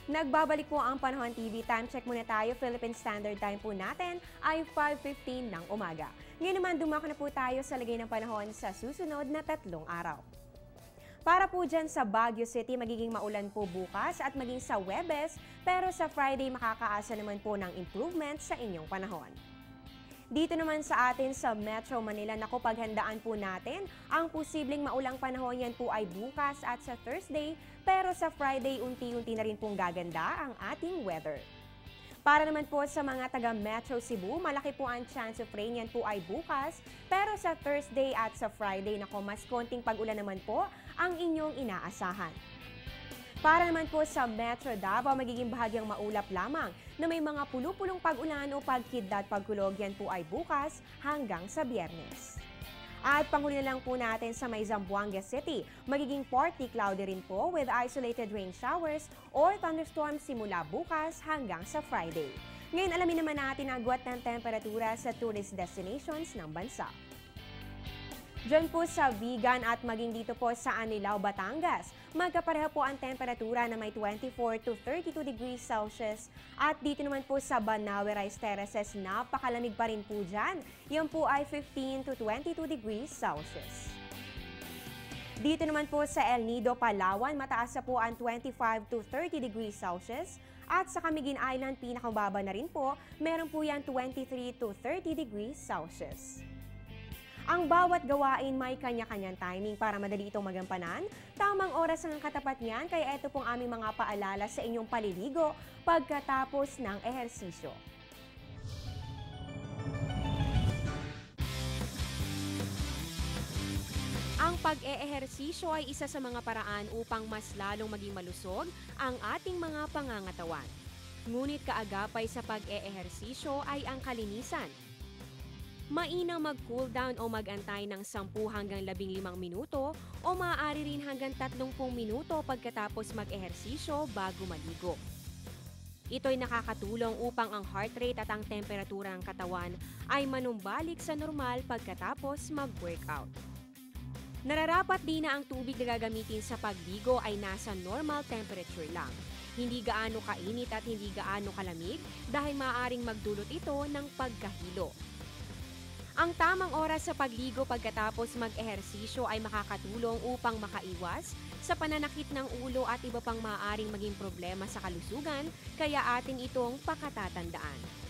Nagbabalik po ang Panahon TV. Time check muna tayo. Philippine Standard Time po natin ay 5:15 ng umaga. Ngayon naman dumako na po tayo sa lagay ng panahon sa susunod na 3 araw. Para po dyan sa Baguio City, magiging maulan po bukas at maging sa Huwebes, pero sa Friday makakaasa naman po ng improvement sa inyong panahon. Dito naman sa atin sa Metro Manila, naku, paghandaan po natin ang posibleng maulang panahon. Yan po ay bukas at sa Thursday, pero sa Friday unti-unti na rin pong gaganda ang ating weather. Para naman po sa mga taga Metro Cebu, malaki po ang chance of rain, yan po ay bukas, pero sa Thursday at sa Friday, naku, mas konting pag-ulan naman po ang inyong inaasahan. Para naman po sa Metro Davao, magiging bahagyang maulap lamang na may mga pulu-pulong pag-ulan o pagkidlat pagkulog, yan po ay bukas hanggang sa Biyernes. At panghuli na lang po natin sa may Zamboanga City, magiging partly cloudy rin po with isolated rain showers or thunderstorms simula bukas hanggang sa Friday. Ngayon alamin naman natin ang agwat ng temperatura sa tourist destinations ng bansa. Diyan po sa Vigan at maging dito po sa Anilao, Batangas, magkapareha po ang temperatura na may 24 to 32 degrees Celsius. At dito naman po sa Banawe Rice Terraces, napakalamig pa rin po dyan. Yan po ay 15 to 22 degrees Celsius. Dito naman po sa El Nido, Palawan, mataas na po ang 25 to 30 degrees Celsius. At sa Camiguin Island, pinakababa na rin po, meron po yan 23 to 30 degrees Celsius. Ang bawat gawain may kanya-kanyang timing para madali itong magampanan. Tamang oras ang katapat niyan, kaya ito pong aming mga paalala sa inyong paliligo pagkatapos ng ehersisyo. Ang pag-eehersisyo ay isa sa mga paraan upang mas lalong maging malusog ang ating mga pangangatawan. Ngunit kaagapay sa pag-eehersisyo ay ang kalinisan. Mainam mag-cool down o mag-antay ng 10 hanggang 15 minuto o maaari rin hanggang 30 minuto pagkatapos mag-ehersisyo bago maligo. Ito'y nakakatulong upang ang heart rate at ang temperatura ng katawan ay manumbalik sa normal pagkatapos mag-workout. Nararapat din na ang tubig na gagamitin sa pagligo ay nasa normal temperature lang. Hindi gaano kainit at hindi gaano kalamig dahil maaaring magdulot ito ng pagkahilo. Ang tamang oras sa pagligo pagkatapos mag-ehersisyo ay makakatulong upang makaiwas sa pananakit ng ulo at iba pang maaaring maging problema sa kalusugan, kaya atin itong pakatatandaan.